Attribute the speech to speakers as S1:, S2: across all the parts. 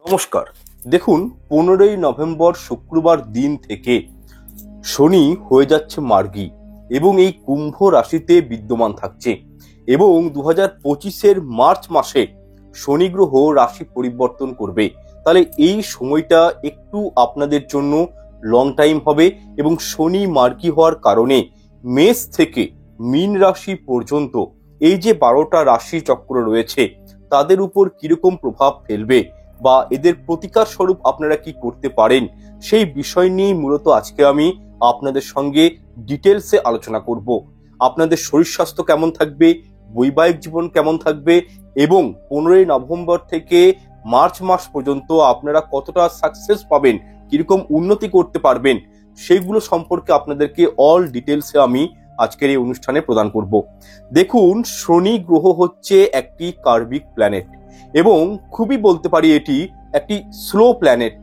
S1: নমস্কার। দেখুন, 15ই নভেম্বর শুক্রবার দিন থেকে শনি হয়ে যাচ্ছে মার্গী এবং এই কুম্ভ রাশিতে বিদ্যমান থাকছে এবং 2025-এর মার্চ মাসে শনি গ্রহ রাশি পরিবর্তন করবে। তাহলে এই সময়টা একটু আপনাদের জন্য লং টাইম হবে এবং শনি মার্গী হওয়ার কারণে মেষ থেকে মীন রাশি পর্যন্ত এই যে 12টা রাশি চক্র রয়েছে তাদের উপর কিরকম প্রভাব ফেলবে বা এদের প্রতিকার স্বরূপ আপনারা কি করতে পারেন সেই বিষয় নিয়ে মূলত আজকে আমি আপনাদের সঙ্গে ডিটেলসে আলোচনা করব। আপনাদের শরীর স্বাস্থ্য কেমন থাকবে, বৈবাহিক জীবন কেমন থাকবে এবং 15ই নভেম্বর থেকে মার্চ মাস পর্যন্ত আপনারা কতটা সাকসেস পাবেন, কিরকম উন্নতি করতে পারবেন সেইগুলো সম্পর্কে আপনাদেরকে অল ডিটেলসে আমি আজকের এই অনুষ্ঠানে প্রদান করব। দেখুন, শনি গ্রহ হচ্ছে একটি কার্মিক প্ল্যানেট এবং খুবই বলতে পারি এটি একটি স্লো প্ল্যানেট।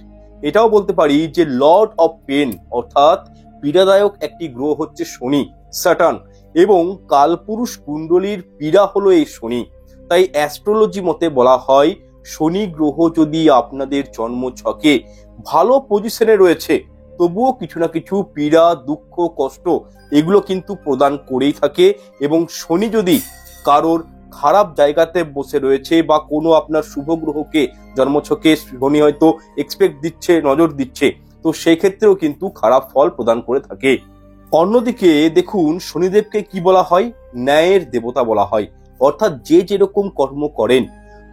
S1: এটাও বলতে পারি যে লর্ড অফ পেন অর্থাৎ পীড়াদায়ক একটি গ্রহ হচ্ছে শনি, স্যাটার্ন, এবং কালপুরুষ কুণ্ডলীর পীড়া হলো এই শনি। তাই অ্যাস্ট্রোলজি মতে বলা হয় শনি গ্রহ যদি আপনাদের জন্ম ছকে ভালো পজিশনে রয়েছে তবুও কিছু না কিছু পীড়া, দুঃখ, কষ্ট এগুলো কিন্তু প্রদান করেই থাকে। এবং শনি যদি কারোর খারাপ জায়গাতে বসে রয়েছে বা কোনো আপনার শুভ গ্রহকে জন্মছকে শনি হয়তো এক্সপেক্ট দিচ্ছে, নজর দিচ্ছে, তো সেই ক্ষেত্রেও কিন্তু খারাপ ফল প্রদান করে থাকে। অন্যদিকে দেখুন, শনিদেবকে কি বলা হয়? ন্যায়ের দেবতা বলা হয়। অর্থাৎ যে যেরকম কর্ম করেন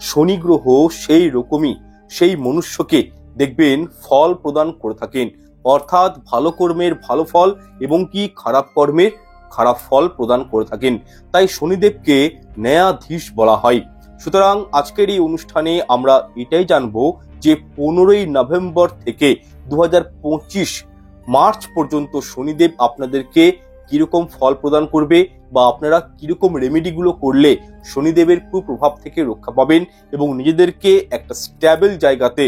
S1: শনি গ্রহ সেই রকমই সেই মনুষ্যকে দেখবেন ফল প্রদান করে থাকেন। অর্থাৎ ভালো কর্মের ভালো ফল এবং কি খারাপ কর্মের খারাপ ফল প্রদান করে থাকেন। তাই শনিদেবকে ন্যায়াধীশ বলা হয়। সুতরাং আজকের এই অনুষ্ঠানে আমরা এটাই জানবো যে 15ই নভেম্বর থেকে 2025 মার্চ পর্যন্ত শনিদেব আপনাদেরকে কিরকম ফল প্রদান করবে বা আপনারা কিরকম রেমেডিগুলো করলে শনিদেবের কুপ্রভাব থেকে রক্ষা পাবেন এবং নিজেদেরকে একটা স্ট্যাবল জায়গাতে,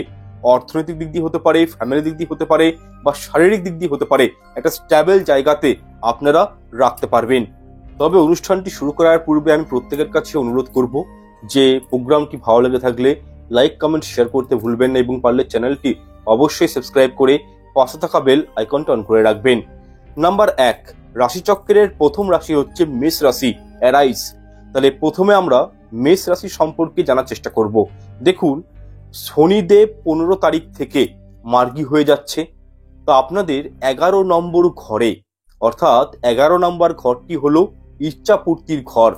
S1: অর্থনৈতিক দিক দিয়ে হতে পারে, ফ্যামিলি দিক দিয়ে হতে পারে বা শারীরিক দিক দিয়ে হতে পারে, একটা স্ট্যাবল জায়গাতে আপনারা রাখতে পারবেন। তবে অনুষ্ঠানটি শুরু করার পূর্বে আমি প্রত্যেকের কাছে অনুরোধ করব যে প্রোগ্রামটি ভালো লেগে থাকলে লাইক, কমেন্ট, শেয়ার করতে ভুলবেন না এবং পারলে চ্যানেলটি অবশ্যই সাবস্ক্রাইব করে পাশে থাকা বেল আইকনটা অন করে রাখবেন। নাম্বার 1, রাশিচক্রের প্রথম রাশি হচ্ছে মেষ রাশি, অ্যারাইজ। তাহলে প্রথমে আমরা মেষ রাশি সম্পর্কে জানার চেষ্টা করব। দেখুন, শনিদেব 15 তারিখ থেকে মার্গী হয়ে যাচ্ছে। তো আপনাদের 11 নম্বর ঘরে, অর্থাৎ 11 নম্বর ঘরটি হলো ইচ্ছা পূর্তির ঘর,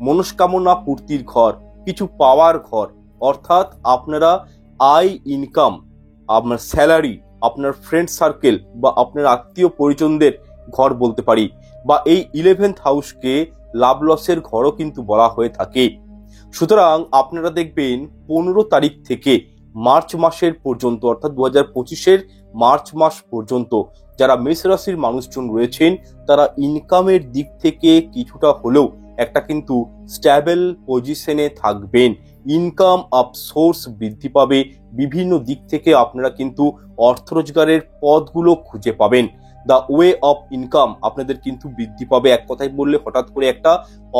S1: মনস্কামনা পূর্তির ঘর, কিছু পাওয়ার ঘর। অর্থাৎ আপনারা আয়, ইনকাম, আপনার স্যালারি, আপনার ফ্রেন্ড সার্কেল বা আপনার আত্মীয় পরিজনদের ঘর বলতে পারি, বা এই 11th হাউসকে লাভ লসের ঘরও কিন্তু বলা হয়ে থাকে। সুতরাং আপনারা দেখবেন 15 তারিখ থেকে মার্চ মাসের পর্যন্ত, অর্থাৎ 2025-এর মার্চ মাস পর্যন্ত যারা মেষ রাশির মানুষজন রয়েছেন তারা ইনকামের দিক থেকে কিছুটা হলেও একটা কিন্তু স্ট্যাবল পজিশনে থাকবেন। ইনকাম আপ সোর্স বৃদ্ধি পাবে, বিভিন্ন দিক থেকে আপনারা কিন্তু অর্থ রোজগারের পথগুলো খুঁজে পাবেন। দ্য ওয়ে অফ ইনকাম আপনাদের কিন্তু বৃদ্ধি পাবে। এক কথায় বললে হঠাৎ করে একটা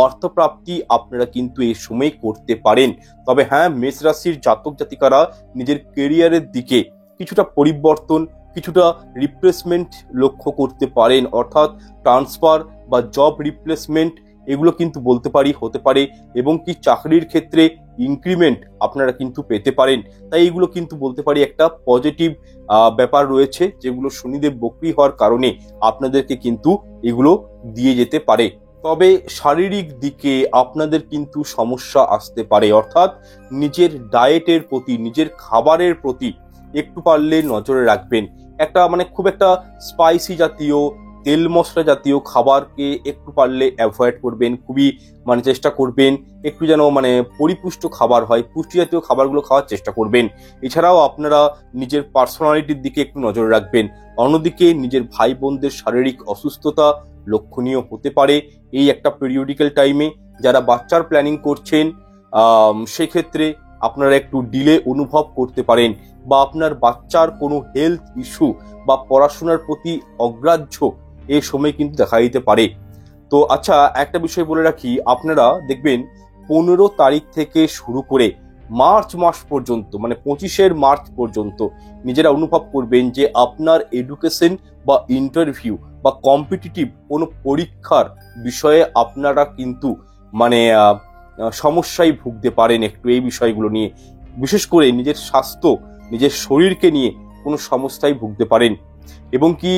S1: অর্থপ্রাপ্তি আপনারা কিন্তু এই সময় করতে পারেন। তবে হ্যাঁ, মেষ রাশির জাতক জাতিকারা নিজের কেরিয়ারের দিকে কিছুটা পরিবর্তন, কিছুটা রিপ্লেসমেন্ট লক্ষ্য করতে পারেন। অর্থাৎ ট্রান্সফার বা জব রিপ্লেসমেন্ট এগুলো কিন্তু বলতে পারি হতে পারে এবং কি চাকরির ক্ষেত্রে ইনক্রিমেন্ট আপনারা কিন্তু পেতে পারেন। তাই এগুলো কিন্তু বলতে পারি একটা পজিটিভ ব্যাপার রয়েছে, যেগুলো শনিদেব বক্রী হওয়ার কারণে আপনাদেরকে কিন্তু এগুলো দিয়ে যেতে পারে। তবে শারীরিক দিকে আপনাদের কিন্তু সমস্যা আসতে পারে। অর্থাৎ নিজের ডায়েটের প্রতি, নিজের খাবারের প্রতি একটু পারলে নজরে রাখবেন। একটা খুব একটা স্পাইসি জাতীয়, তেল মশলা জাতীয় খাবারকে একটু পারলে অ্যাভয়েড করবেন। খুবই চেষ্টা করবেন একটু যেন পরিপুষ্ট খাবার হয়, পুষ্টি জাতীয় খাবারগুলো খাওয়ার চেষ্টা করবেন। এছাড়াও আপনারা নিজের পার্সোনালিটির দিকে একটু নজর রাখবেন। অন্যদিকে নিজের ভাই বোনদের শারীরিক অসুস্থতা লক্ষণীয় হতে পারে এই একটা পিরিয়ডিক্যাল টাইমে। যারা বাচ্চার প্ল্যানিং করছেন সেক্ষেত্রে আপনারা একটু ডিলে অনুভব করতে পারেন, বা আপনার বাচ্চার কোনো হেলথ ইস্যু বা পড়াশোনার প্রতি অগ্রাহ্য এই সময় কিন্তু দেখা দিতে পারে। তো আচ্ছা, একটা বিষয় বলে রাখি, আপনারা দেখবেন 15 তারিখ থেকে শুরু করে মার্চ মাস পর্যন্ত, মানে 25 মার্চ পর্যন্ত নিজেরা অনুভব করবেন যে আপনার এডুকেশন বা ইন্টারভিউ বা কম্পিটিটিভ কোনো পরীক্ষার বিষয়ে আপনারা কিন্তু মানে সমস্যায় ভুগতে পারেন একটু এই বিষয়গুলো নিয়ে। বিশেষ করে নিজের স্বাস্থ্য, নিজের শরীরকে নিয়ে কোনো সমস্যায় ভুগতে পারেন। এবং কি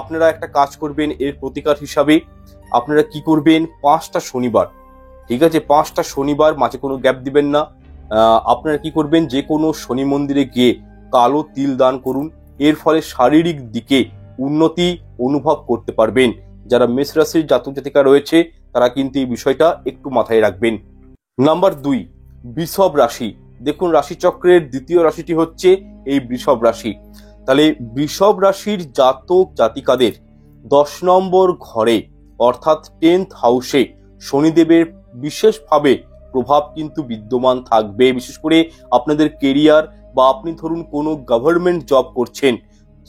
S1: আপনারা একটা কাজ করবেন, এর প্রতিকার হিসাবে আপনারা কি করবেন, 5টা শনিবার, ঠিক আছে, 5টা শনিবার, মাঝে কোনো গ্যাপ দিবেন না। আপনারা কি করবেন, যে কোনো শনি মন্দিরে গিয়ে কালো তিল দান করুন। এর ফলে শারীরিক দিকে উন্নতি অনুভব করতে পারবেন। যারা মেষ রাশির জাতক জাতিকা রয়েছে তারা কিন্তু এই বিষয়টা একটু মাথায় রাখবেন। নাম্বার 2, বৃষভ রাশি। দেখুন, রাশিচক্রের দ্বিতীয় রাশিটি হচ্ছে এই বৃষভ রাশি। তাহলে বৃষভ রাশির জাতক জাতিকাদের 10 নম্বর ঘরে অর্থাৎ 10th হাউসে শনিদেবের বিশেষভাবে প্রভাব কিন্তু বিদ্যমান থাকবে। বিশেষ করে আপনাদের কেরিয়ার বা আপনি ধরুন কোনো গভর্নমেন্ট জব করছেন,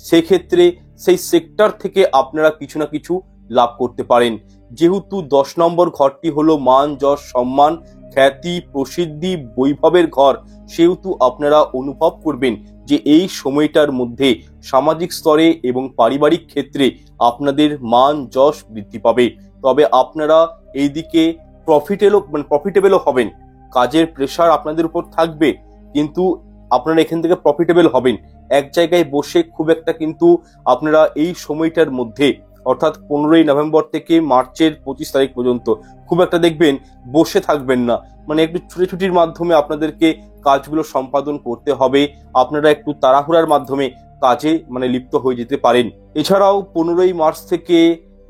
S1: সেক্ষেত্রে সেই সেক্টর থেকে আপনারা কিছু না কিছু লাভ করতে পারেন। যেহেতু 10 নম্বর ঘরটি হলো মান, যশ, সম্মান, খ্যাতি, প্রসিদ্ধি, বৈভবের ঘর, সেহেতু আপনারা অনুভব করবেন যে এই সময়টার মধ্যে সামাজিক স্তরে এবং পারিবারিক ক্ষেত্রে আপনাদের মান যশ বৃদ্ধি পাবে। তবে আপনারা এইদিকে প্রফিটেবলও হবেন। কাজের প্রেশার আপনাদের উপর থাকবে, কিন্তু আপনারা এখান থেকে প্রফিটেবল হবেন। এক জায়গায় বসে খুব একটা কিন্তু আপনারা এই সময়টার মধ্যে অর্থাৎ 15 নভেম্বর থেকে মার্চের 25 তারিখ পর্যন্ত খুব একটা দেখবেন বসে থাকবেন না। মানে একটু ছুটির মাধ্যমে আপনাদেরকে কাজগুলো সম্পাদন করতে হবে। আপনারা একটু তাড়াহুড়ার মাধ্যমে কাজে লিপ্ত হয়ে যেতে পারেন। এছাড়াও 15 মার্চ থেকে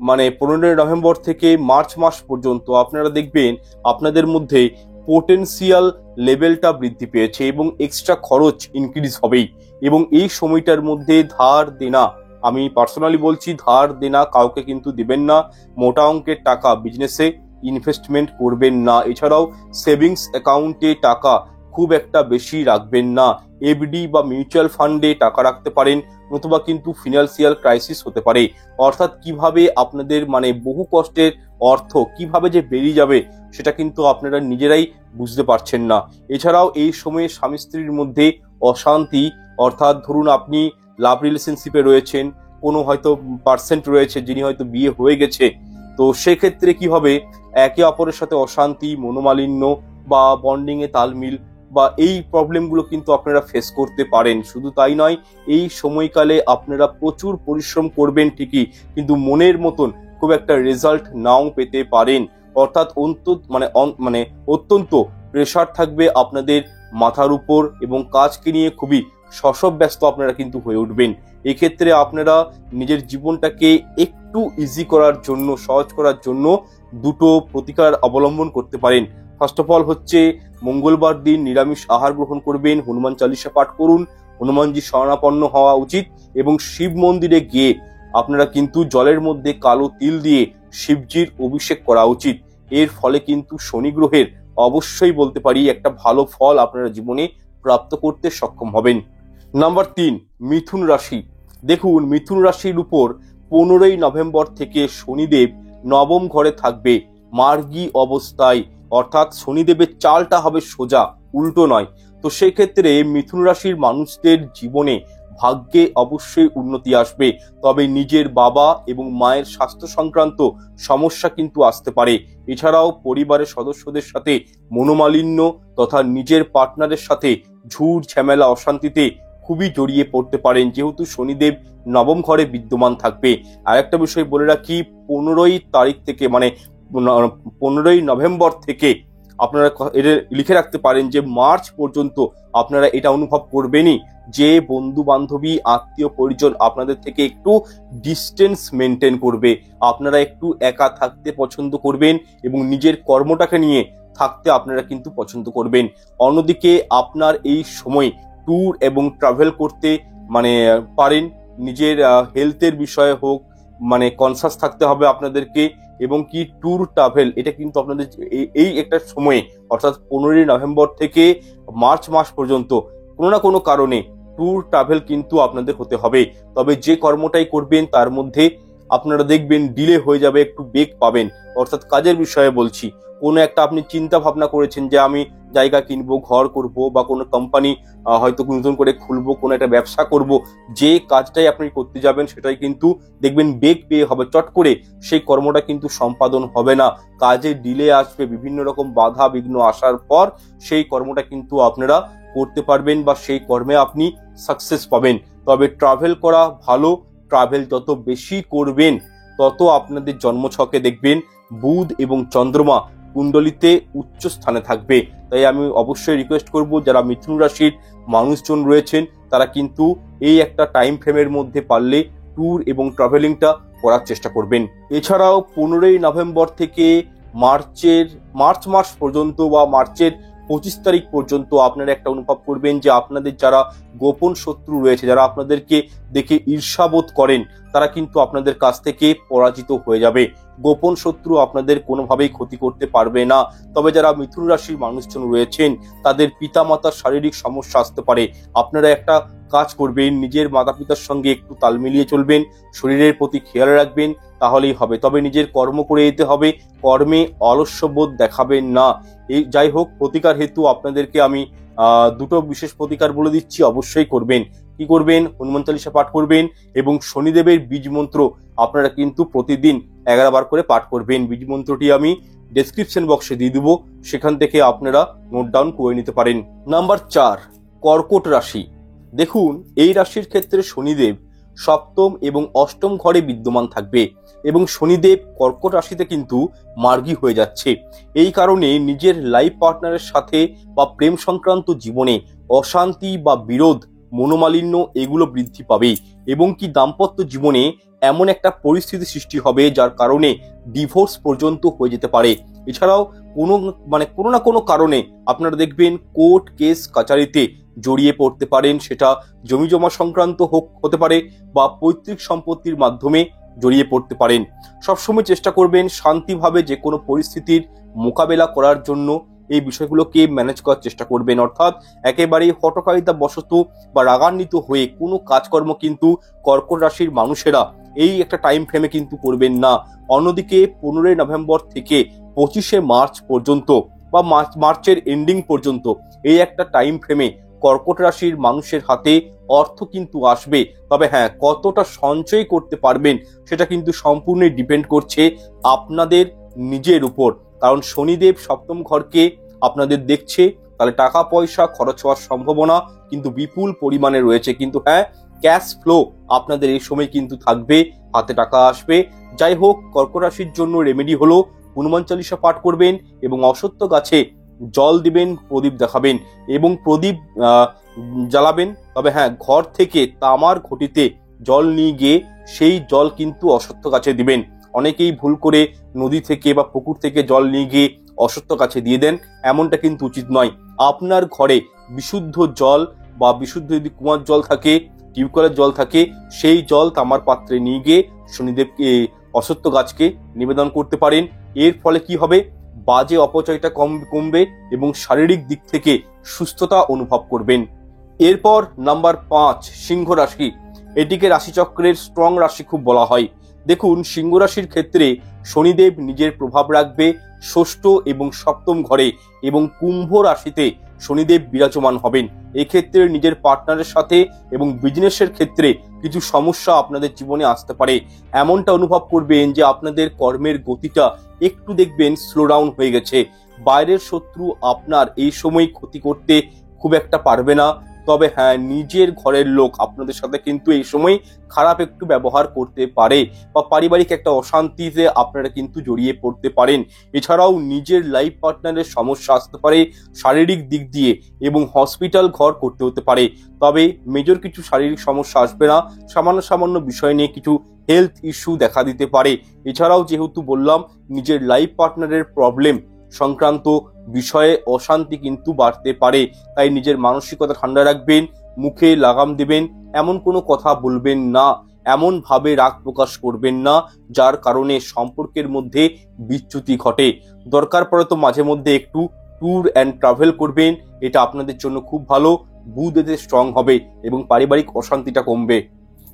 S1: 15 নভেম্বর থেকে মার্চ মাস পর্যন্ত আপনারা দেখবেন আপনাদের মধ্যে পোটেনশিয়াল লেভেলটা বৃদ্ধি পেয়েছে এবং এক্সট্রা খরচ ইনক্রিজ হবেই। এবং এই সময়টার মধ্যে ধার দেনা, আমি পার্সোনালি বলছি, ধার দেনা কাউকে কিন্তু দিবেন না। মোটা অঙ্কের টাকা বিজনেসে ইনভেস্টমেন্ট করবেন না। এছাড়াও সেভিংস অ্যাকাউন্টে টাকা খুব একটা বেশি রাখবেন না। এফডি বা মিউচুয়াল ফান্ডে টাকা রাখতে পারেন, নতুবা কিন্তু ফিনান্সিয়াল ক্রাইসিস হতে পারে। অর্থাৎ কিভাবে আপনাদের বহু কষ্টের অর্থ কিভাবে যে বেরিয়ে যাবে সেটা কিন্তু আপনারা নিজেরাই বুঝতে পারছেন না। এছাড়াও এই সময়ে স্বামী স্ত্রীর মধ্যে অশান্তি, অর্থাৎ ধরুন আপনি লাভ রিলেশনশিপে রয়েছেন, কোনো হয়তো পার্সেন্ট রয়েছে যিনি হয়তো বিয়ে হয়ে গেছে, তো সেক্ষেত্রে কি হবে, একে অপরের সাথে অশান্তি, মনোমালিন্য বা বন্ডিং এ তালমিল বা এই প্রবলেমগুলো কিন্তু আপনারা ফেস করতে পারেন। শুধু তাই নয়, এই সময়কালে আপনারা প্রচুর পরিশ্রম করবেন ঠিকই, কিন্তু মনের মতন খুব একটা রেজাল্ট নাও পেতে পারেন। অর্থাৎ অত্যন্ত প্রেশার থাকবে আপনাদের মাথার উপর এবং কাজকে নিয়ে খুবই শশব্যস্ত আপনারা কিন্তু হয়ে উঠবেন। এক্ষেত্রে আপনারা নিজের জীবনটাকে একটু ইজি করার জন্য, সহজ করার জন্য দুটো প্রতিকার অবলম্বন করতে পারেন। ফার্স্ট অফ অল হচ্ছে মঙ্গলবার দিন নিরামিষ আহার গ্রহণ করবেন, হনুমান চালিসা পাঠ করুন, হনুমানজি শরণাপন্ন হওয়া উচিত এবং শিব মন্দিরে গিয়ে আপনারা কিন্তু জলের মধ্যে কালো তিল দিয়ে শিবজির অভিষেক করা উচিত। এর ফলে কিন্তু শনি গ্রহের অবশ্যই বলতে পারি একটা ভালো ফল আপনারা জীবনে প্রাপ্ত করতে সক্ষম হবেন। নাম্বার 3, মিথুন রাশি। দেখুন, মিথুন রাশির উপর 15 নভেম্বর থেকে শনিদেব নবম ঘরে থাকবে মার্গী অবস্থায়, অর্থাৎ শনিদেবের চালটা হবে সোজা, উল্টো নয়। তো সেক্ষেত্রে মিথুন রাশির মানুষদের জীবনে ভাগ্যে অবশ্যই উন্নতি আসবে, তবে নিজের বাবা এবং মায়ের স্বাস্থ্য সংক্রান্ত সমস্যা কিন্তু আসতে পারে। এছাড়াও পরিবারের সদস্যদের সাথে মনোমালিন্য তথা নিজের পার্টনারের সাথে ঝুট ঝামেলা অশান্তিতে খুবই জড়িয়ে পড়তে পারেন, যেহেতু শনিদেব নবম ঘরে বিদ্যমান থাকবে। আর একটা বিষয় বলে রাখি, 15 তারিখ থেকে 15 নভেম্বর থেকে আপনারা এটা লিখে রাখতে পারেন যে মার্চ পর্যন্ত আপনারা এটা অনুভব করবেনই যে বন্ধু বান্ধবী আত্মীয় পরিজন আপনাদের থেকে একটু ডিস্টেন্স মেনটেন করবে। আপনারা একটু একা থাকতে পছন্দ করবেন এবং নিজের কর্মটাকে নিয়ে থাকতে আপনারা কিন্তু পছন্দ করবেন। অন্যদিকে আপনার এই সময় ট্যুর এবং ট্রাভেল করতে পারেন। নিজের হেলথের বিষয়ে হোক কনসাস থাকতে হবে আপনাদেরকে। এবং কি ট্যুর ট্রাভেল এটা কিন্তু আপনাদের এই একটা সময়ে অর্থাৎ 15 নভেম্বর থেকে মার্চ মাস পর্যন্ত কোনো না কোনো কারণে ট্যুর ট্রাভেল কিন্তু আপনাদের হতে হবে। তবে যে কর্মটাই করবেন তার মধ্যে আপনারা দেখবেন ডিলে হয়ে যাবে, একটু বেগ পাবেন। অর্থাৎ কাজের বিষয়ে বলছি, কোনো একটা আপনি চিন্তা ভাবনা করেছেন যে আমি জায়গা কিনবো, ঘর করব, বা কোনো কোম্পানি হয়তো নতুন করে খুলবো, কোনো একটা ব্যবসা করব, যে কাজটাই আপনি করতে যাবেন সেটাই কিন্তু দেখবেন বেগ পেয়ে হবে, চট করে সেই কর্মটা কিন্তু সম্পাদন হবে না, কাজে ডিলে আসবে, বিভিন্ন রকম বাধা বিঘ্ন আসার পর সেই কর্মটা কিন্তু আপনারা করতে পারবেন বা সেই কর্মে আপনি সাকসেস পাবেন। তবে ট্রাভেল করা ভালো, ট্রাভেল যত বেশি করবেন তত আপনাদের জন্মছকে দেখবেন বুধ এবং চন্দ্রমা কুণ্ডলিতে উচ্চ স্থানে থাকবে। তাই আমি অবশ্যই রিকোয়েস্ট করব, যারা মিথুন রাশির মানুষজন রয়েছেন তারা কিন্তু এই একটা টাইম ফ্রেমের মধ্যে পারলে ট্যুর এবং ট্রাভেলিংটা করার চেষ্টা করবেন। এছাড়াও 15ই নভেম্বর থেকে মার্চ মাস পর্যন্ত বা মার্চের 25 তারিখ পর্যন্ত আপনারা একটা অনুভব করবেন যে আপনাদের যারা গোপন শত্রু রয়েছে, যারা আপনাদেরকে দেখে ঈর্ষাবোধ করেন, তারা কিন্তু আপনাদের কাছ থেকে পরাজিত হয়ে যাবে। গোপন শত্রু আপনাদের কোনোভাবেই ক্ষতি করতে পারবে না। তবে যারা মিথুন রাশির মানুষজন রয়েছেন তাদের পিতামাতার শারীরিক সমস্যা আসতে পারে। আপনারা একটা কাজ করবেন, নিজের মাতা পিতার সঙ্গে একটু তাল মিলিয়ে চলবেন, শরীরের প্রতি খেয়াল রাখবেন, তাহলেই হবে। তবে নিজের কর্ম করে যেতে হবে, কর্মে অলস্যবোধ দেখাবেন না। এই যাই হোক, প্রতিকার হেতু আপনাদেরকে আমি দুটো বিশেষ প্রতিকার বলে দিচ্ছি, অবশ্যই করবেন। কি করবেন? হনুমান চালিসা পাঠ করবেন এবং শনিদেবের বীজ মন্ত্র আপনারা কিন্তু প্রতিদিন 11 বার করে পাঠ করবেন। বীজ মন্ত্রটি আমি ডেসক্রিপশন বক্সে দিয়ে দেবো, সেখান থেকে আপনারা নোট ডাউন করে নিতে পারেন। নাম্বার 4, কর্কট রাশি। দেখুন, এই রাশির ক্ষেত্রে শনিদেব সপ্তম এবং অষ্টম ঘরে বিদ্যমান থাকবে এবং শনিদেব কর্কট রাশিতে কিন্তু মার্গী হয়ে যাচ্ছে। এই কারণে নিজের লাইফ পার্টনারের সাথে বা প্রেম সংক্রান্ত জীবনে অশান্তি বা বিরোধ, মনোমালিন্য এগুলো বৃদ্ধি পাবে এবং কি দাম্পত্য জীবনে এমন একটা পরিস্থিতি সৃষ্টি হবে যার কারণে ডিভোর্স পর্যন্ত হয়ে যেতে পারে। এছাড়াও কোনো না কোনো কারণে আপনারা দেখবেন কোর্ট কেস কাচারিতে জড়িয়ে পড়তে পারেন, সেটা জমি জমা সংক্রান্ত হতে পারে বা পৈতৃক সম্পত্তির মাধ্যমে জড়িয়ে পড়তে পারেন। সবসময় চেষ্টা করবেন শান্তিভাবে যে কোনো পরিস্থিতির মোকাবেলা করার জন্য এই বিষয়গুলোকে ম্যানেজ করার চেষ্টা করবেন। অর্থাৎ একেবারেই হঠকারিতা বশত বা রাগান্বিত হয়ে কোনো কাজকর্ম কিন্তু কর্কট রাশির মানুষেরা এই একটা টাইম ফ্রেমে কিন্তু করবেন না। অন্যদিকে 15ই নভেম্বর থেকে 25শে মার্চ পর্যন্ত বা মার্চের এন্ডিং পর্যন্ত এই একটা টাইম ফ্রেমে কর্কট রাশির মানুষের হাতে অর্থ কিন্তু আসবে। তবে হ্যাঁ, কতটা সঞ্চয় করতে পারবেন সেটা কিন্তু সম্পূর্ণই ডিপেন্ড করছে আপনাদের নিজের উপর। কারণ শনিদেব সপ্তম ঘরকে আপনাদের দেখছে, তাহলে টাকা পয়সা খরচ হওয়ার সম্ভাবনা কিন্তু বিপুল পরিমাণে রয়েছে। কিন্তু হ্যাঁ, ক্যাশ ফ্লো আপনাদের এই সময় কিন্তু থাকবে, হাতে টাকা আসবে। যাই হোক, কর্কট রাশির জন্য রেমেডি হলো হনুমান চালিসা পাঠ করবেন এবং অশ্বত্থ গাছে জল দিবেন, প্রদীপ দেখাবেন এবং প্রদীপ জ্বালাবেন। তবে হ্যাঁ, ঘর থেকে তামার ঘটিতে জল নিয়ে গিয়ে সেই জল কিন্তু অশ্বত্থ গাছে দিবেন। অনেকেই ভুল করে নদী থেকে বা পুকুর থেকে জল নিয়ে গিয়ে অশ্বত্থ গাছে দিয়ে দেন, এমনটা কিন্তু উচিত নয়। আপনার ঘরে বিশুদ্ধ জল বা বিশুদ্ধ যদি কুয়ার জল থাকে, টিউবওয়েলের জল থাকে, সেই জল তামার পাত্রে নিয়ে গিয়ে শনিদেবকে, অশ্বত্থ গাছকে নিবেদন করতে পারেন। এর ফলে কি হবে? বাজে অপচয়টা কমবে এবং শারীরিক দিক থেকে সুস্থতা অনুভব করবেন। এরপর নাম্বার 5, সিংহ রাশি। এটিকে রাশিচক্রের স্ট্রং রাশি খুব বলা হয়। দেখুন, সিংহ রাশির ক্ষেত্রে শনিদেব নিজের প্রভাব রাখবে ষষ্ঠ এবং সপ্তম ঘরে এবং কুম্ভ রাশিতে শনিদেব বিরাজমান হবেন। এক্ষেত্রে নিজের পার্টনারের সাথে এবং বিজনেসের ক্ষেত্রে কিছু সমস্যা আপনাদের জীবনে আসতে পারে। এমনটা অনুভব করবেন যে আপনাদের কর্মের গতিটা একটু দেখবেন স্লো ডাউন হয়ে গেছে। বাইরের শত্রু আপনার এই সময় ক্ষতি করতে খুব একটা পারবে না। তবে হ্যাঁ, নিজের ঘরের লোক আপনাদের সাথে কিন্তু এই সময় খারাপ একটু ব্যবহার করতে পারে বা পারিবারিক একটা অশান্তিতে আপনারা কিন্তু জড়িয়ে পড়তে পারেন। এছাড়াও নিজের লাইফ পার্টনারের সমস্যা আসতে পারে শারীরিক দিক দিয়ে এবং হসপিটাল ঘর করতে হতে পারে। তবে মেজর কিছু শারীরিক সমস্যা আসবে না, সামান্য বিষয় নিয়ে কিছু হেলথ ইস্যু দেখা দিতে পারে। এছাড়াও যেহেতু বললাম, নিজের লাইফ পার্টনারের প্রবলেম সংক্রান্ত বিষয়ে অশান্তি কিন্তু বাড়তে পারে। তাই নিজের মানসিকতা ঠান্ডা রাখবেন, মুখে লাগাম দেবেন, এমন কোনো কথা বলবেন না, এমন ভাবে রাগ প্রকাশ করবেন না যার কারণে সম্পর্কের মধ্যে বিচ্যুতি ঘটে। দরকার পড়ে তো মাঝে মধ্যে একটু ট্যুর অ্যান্ড ট্রাভেল করবেন, এটা আপনাদের জন্য খুব ভালো। বুধ এতে স্ট্রং হবে এবং পারিবারিক অশান্তিটা কমবে।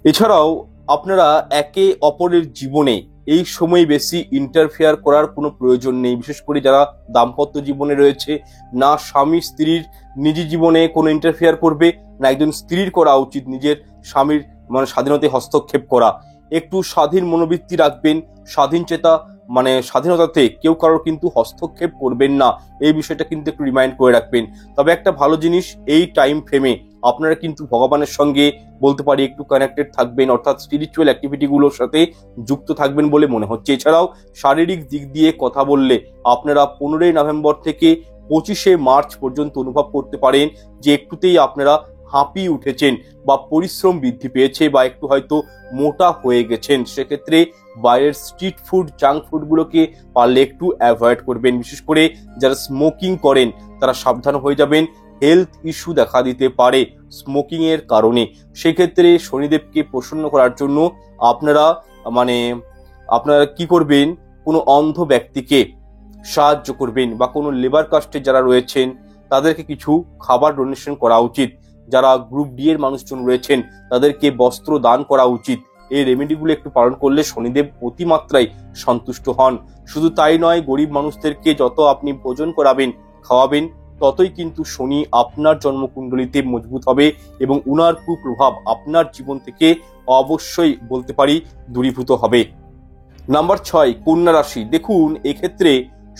S1: এছাড়াও আপনারা একে অপরের জীবনে এই সময় বেশি ইন্টারফেয়ার করার কোনো প্রয়োজন নেই। বিশেষ করে যারা দাম্পত্য জীবনে রয়েছে, না স্বামী স্ত্রীর নিজ জীবনে কোনো ইন্টারফেয়ার করবে, না একজন স্ত্রীর করা উচিত নিজের স্বামীর স্বাধীনতায় হস্তক্ষেপ করা। একটু স্বাধীন মনোবৃত্তি রাখবেন, স্বাধীন চেতা স্বাধীনতাতে কেউ কারোর কিন্তু হস্তক্ষেপ করবেন না, এই বিষয়টা কিন্তু একটু রিমাইন্ড করে রাখবেন। তবে একটা ভালো জিনিস, এই টাইম ফ্রেমে আপনারা কিন্তু ভগবানের সঙ্গে বলতে পারি একটু কানেক্টেড থাকবেন, অর্থাৎ স্পিরিচুয়াল অ্যাক্টিভিটিগুলোর সাথে যুক্ত থাকবেন বলে মনে হচ্ছে। এছাড়াও শারীরিক দিক দিয়ে কথা বললে আপনারা 15 নভেম্বর থেকে 25 মার্চ পর্যন্ত অনুভব করতে পারেন যে একটুতেই আপনারা হাঁপিয়ে উঠেছেন বা পরিশ্রম বৃদ্ধি পেয়েছে বা একটু হয়তো মোটা হয়ে গেছেন। সেক্ষেত্রে বাইরের স্ট্রিট ফুড, জাঙ্ক ফুডগুলোকে পারলে একটু অ্যাভয়েড করবেন। বিশেষ করে যারা স্মোকিং করেন তারা সাবধান হয়ে যাবেন, হেলথ ইস্যু দেখা দিতে পারে স্মোকিং এর কারণে। সেক্ষেত্রে শনিদেবকে প্রসন্ন করার জন্য আপনারা আপনারা কি করবেন, কোনো অন্ধ ব্যক্তিকে সাহায্য করবেন বা কোনো লেবার কাস্টে যারা রয়েছেন তাদেরকে কিছু খাবার ডোনেশন করা উচিত। যারা গ্রুপ ডি এর মানুষজন রয়েছেন তাদেরকে বস্ত্র দান করা উচিত। এই রেমেডিগুলো একটু পালন করলে শনিদেব অতিমাত্রায় সন্তুষ্ট হন। শুধু তাই নয়, গরিব মানুষদেরকে যত আপনি ভোজন করাবেন, খাওয়াবেন, ততই কিন্তু শনি আপনার জন্মকুণ্ডলিতে মজবুত হবে এবং উনার কুপ্রভাব আপনার জীবন থেকে অবশ্যই বলতে পারি দূরীভূত হবে। নাম্বার 6, কন্যা রাশি। দেখুন, এক্ষেত্রে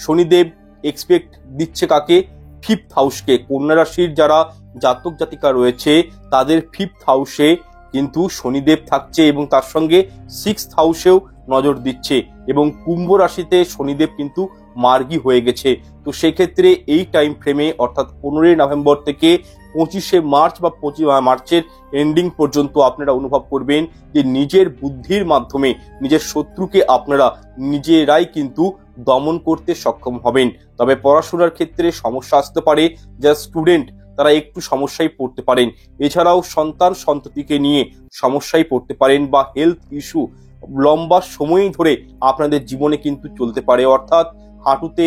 S1: শনিদেব এক্সপেক্ট দিচ্ছে কাকে? 5th হাউসকে। কন্যা রাশির যারা জাতক জাতিকা রয়েছে তাদের 5th হাউসে কিন্তু শনিদেব থাকছে এবং তার সঙ্গে 6th হাউসেও নজর দিচ্ছে এবং কুম্ভ রাশিতে শনিদেব কিন্তু মার্গী হয়ে গেছে। তো সেক্ষেত্রে এই টাইম ফ্রেমে অর্থাৎ 15 নভেম্বর থেকে 25 মার্চ বা 25 মার্চের এন্ডিং পর্যন্ত আপনারা অনুভব করবেন যে নিজের বুদ্ধির মাধ্যমে নিজের শত্রুকে আপনারা নিজেরাই কিন্তু দমন করতে সক্ষম হবেন। তবে পড়াশোনার ক্ষেত্রে সমস্যা আসতে পারে, যারা স্টুডেন্ট তারা একটু সমস্যায় পড়তে পারেন। এছাড়াও সন্তান সন্ততিকে নিয়ে সমস্যায় পড়তে পারেন বা হেলথ ইস্যু লম্বা সময় ধরে আপনাদের জীবনে কিন্তু চলতে পারে, অর্থাৎ হাঁটুতে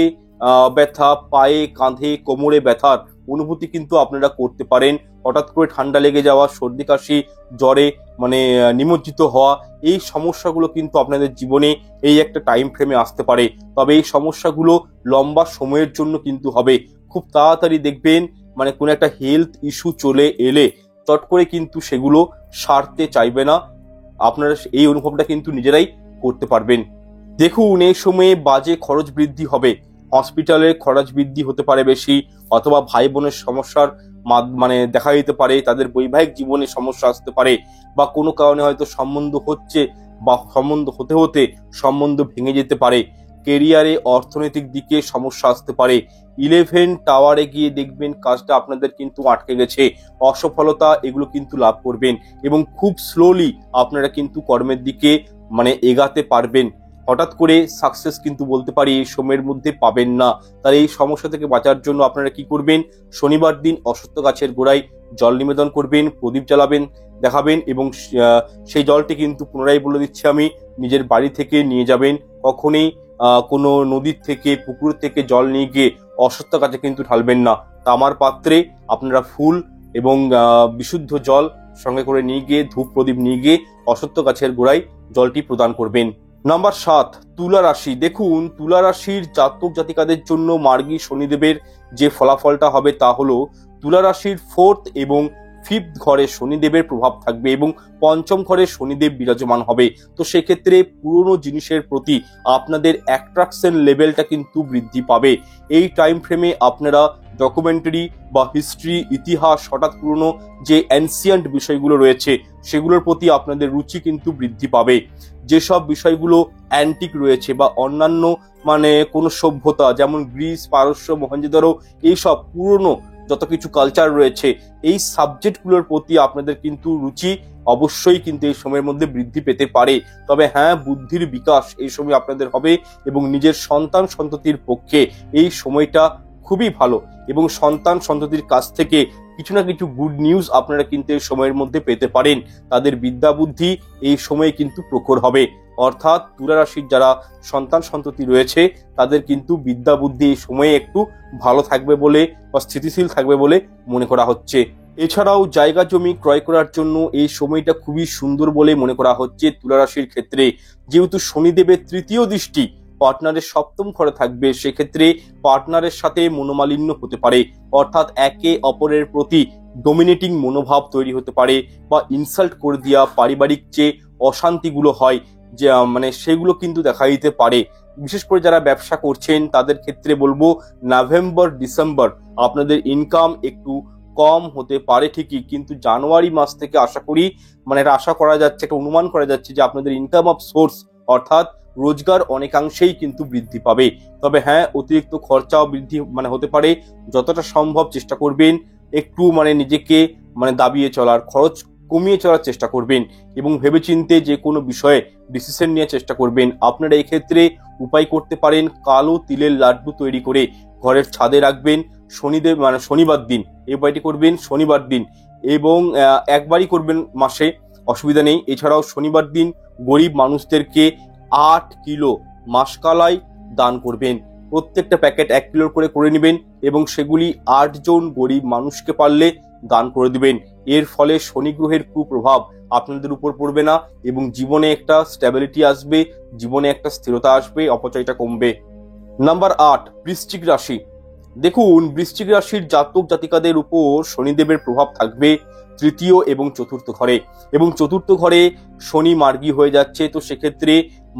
S1: ব্যথা, পায়ে, কাঁধে, কোমরে ব্যথার অনুভূতি কিন্তু আপনারা করতে পারেন। হঠাৎ করে ঠান্ডা লেগে যাওয়া, সর্দি কাশি, জ্বরে নিমজ্জিত হওয়া, এই সমস্যাগুলো কিন্তু আপনাদের জীবনে এই একটা টাইম ফ্রেমে আসতে পারে। তবে এই সমস্যাগুলো লম্বা সময়ের জন্য কিন্তু হবে। খুব তাড়াতাড়ি দেখবেন কোনো একটা হেলথ ইস্যু চলে এলে চট করে কিন্তু সেগুলো সারতে চাইবে না। আপনারা এই অনুভবটা কিন্তু নিজেরাই করতে পারবেন। দেখুন, এই সময়ে বাজে খরচ বৃদ্ধি হবে, হসপিটালের খরচ বৃদ্ধি হতে পারে বেশি, অথবা ভাই বোনের সমস্যার দেখা দিতে পারে, তাদের বৈবাহিক জীবনে সমস্যা আসতে পারে, বা কোনো কারণে হয়তো সম্বন্ধ হচ্ছে বা সম্বন্ধ হতে হতে সম্বন্ধ ভেঙে যেতে পারে। কেরিয়ারে, অর্থনৈতিক দিকে সমস্যা আসতে পারে। 11 টাওয়ারে গিয়ে দেখবেন কাজটা আপনাদের কিন্তু আটকে গেছে, অসফলতা এগুলো কিন্তু লাভ করবেন এবং খুব স্লোলি আপনারা কিন্তু কর্মের দিকে এগাতে পারবেন। হঠাৎ করে সাকসেস কিন্তু বলতে পারি এই সময়ের মধ্যে পাবেন না। তাই এই সমস্যা থেকে বাঁচার জন্য আপনারা কি করবেন? শনিবার দিন অশ্বত্থ গাছের গোড়ায় জল নিবেদন করবেন, প্রদীপ জ্বালাবেন, দেখাবেন এবং সেই জলটি কিন্তু পুনরায় বলে দিচ্ছি আমি, নিজের বাড়ি থেকে নিয়ে যাবেন। কখনোই কোনো নদীর থেকে, পুকুর থেকে জল নিয়ে গিয়ে অশ্বত্থ গাছে কিন্তু ঢালবেন না। তামার পাত্রে আপনারা ফুল এবং বিশুদ্ধ জল সঙ্গে করে নিয়ে গিয়ে, ধূপ প্রদীপ নিয়ে গিয়ে অশ্বত্থ গাছের গোড়ায় জলটি প্রদান করবেন। নাম্বার 7, তুলা রাশি। দেখুন, তুলা রাশির জাতক জাতিকাদের জন্য মার্গী শনিদেবের যে ফলাফলটা হবে তা হলো তুলা রাশির 4th এবং 5th ঘরে শনিদেবের প্রভাব থাকবে এবং 5ম ঘরে শনিদেব বিরাজমান হবে। তো সেক্ষেত্রে পুরনো জিনিসের প্রতি আপনাদের অ্যাট্রাকশন লেভেলটা কিন্তু বৃদ্ধি পাবে। এই টাইম ফ্রেমে আপনারা ডকুমেন্টারি বা হিস্ট্রি, ইতিহাস, হঠাৎ পুরনো যে অ্যানসিয়েন্ট বিষয়গুলো রয়েছে সেগুলোর প্রতি আপনাদের রুচি কিন্তু বৃদ্ধি পাবে। যেসব বিষয়গুলো অ্যান্টিক রয়েছে বা অন্যান্য কোনো সভ্যতা, যেমন গ্রিস, পারস্য, মহেঞ্জোদারো, এইসব পুরনো যত কিছু কালচার রয়েছে, এই সাবজেক্টগুলোর প্রতি আপনাদের কিন্তু রুচি অবশ্যই কিন্তু এই সময়ের মধ্যে বৃদ্ধি পেতে পারে। তবে হ্যাঁ, বুদ্ধির বিকাশ এই সময় আপনাদের হবে এবং নিজের সন্তান সন্ততির পক্ষে এই সময়টা খুবই ভালো এবং সন্তান সন্ততির কাছ থেকে কিছু না কিছু গুড নিউজ আপনারা কিন্তু এই সময়ের মধ্যে পেতে পারেন। তাদের বিদ্যা বুদ্ধি এই সময়ে কিন্তু প্রখর হবে, অর্থাৎ তুলা রাশির যারা সন্তান সন্ততি রয়েছে তাদের কিন্তু বিদ্যা বুদ্ধি এই সময়ে একটু ভালো থাকবে বলে বা স্থিতিশীল থাকবে বলে মনে করা হচ্ছে। এছাড়াও জায়গা জমি ক্রয় করার জন্য এই সময়টা খুবই সুন্দর বলে মনে করা হচ্ছে তুলা রাশির ক্ষেত্রে। যেহেতু শনিদেবের তৃতীয় দৃষ্টি পার্টনারের সপ্তম ঘরে থাকবে, সেক্ষেত্রে পার্টনারের সাথে মনোমালিন্য হতে পারে, অর্থাৎ একে অপরের প্রতি ডোমিনেটিং মনোভাব তৈরি হতে পারে বা ইনসাল্ট করে দেওয়া, পারিবারিক যে অশান্তিগুলো হয় যে মানে সেগুলো কিন্তু দেখা দিতে পারে। বিশেষ করে যারা ব্যবসা করছেন তাদের ক্ষেত্রে বলবো নভেম্বর ডিসেম্বর আপনাদের ইনকাম একটু কম হতে পারে ঠিকই, কিন্তু জানুয়ারি মাস থেকে আশা করি মানে এটা আশা করা যাচ্ছে, একটা অনুমান করা যাচ্ছে যে আপনাদের ইনকাম অফ সোর্স অর্থাৎ রোজগার অনেকাংশেই কিন্তু বৃদ্ধি পাবে। তবে হ্যাঁ, অতিরিক্ত খরচাও বৃদ্ধি মানে হতে পারে। যতটা সম্ভব চেষ্টা করবেন একটু মানে নিজেকে মানে দাবিয়ে চলার, খরচ কমিয়ে চলার চেষ্টা করবেন এবং ভেবেচিন্তে যে কোনো বিষয়ে ডিসিশন নেওয়ার চেষ্টা করবেন। আপনারা এই ক্ষেত্রে উপায় করতে পারেন, কালো তিলের লাড্ডু তৈরি করে ঘরের ছাদে রাখবেন শনিদেব মানে শনিবার দিন। এই উপায়টি করবেন শনিবার দিন এবং একবারই করবেন মাসে, অসুবিধা নেই। এছাড়াও শনিবার দিন গরিব মানুষদেরকে 8 কিলো মাসকালাই দান করবেন। প্রত্যেকটা প্যাকেট 1 কিলোর করে নেবেন এবং সেগুলি 8 জন গরিব মানুষকে পারলে দান করে দিবেন। এর ফলে শনি গ্রহের কুপ্রভাব আপনাদের উপর পড়বে না এবং জীবনে একটা স্ট্যাবিলিটি আসবে, জীবনে একটা স্থিরতা আসবে, অপচয়টা কমবে। নাম্বার 8, বৃশ্চিক রাশি। দেখুন, বৃশ্চিক রাশির জাতক জাতিকাদের উপর শনিদেবের প্রভাব থাকবে তৃতীয় এবং চতুর্থ ঘরে, এবং চতুর্থ ঘরে শনি মার্গী হয়ে যাচ্ছে। তো সেক্ষেত্রে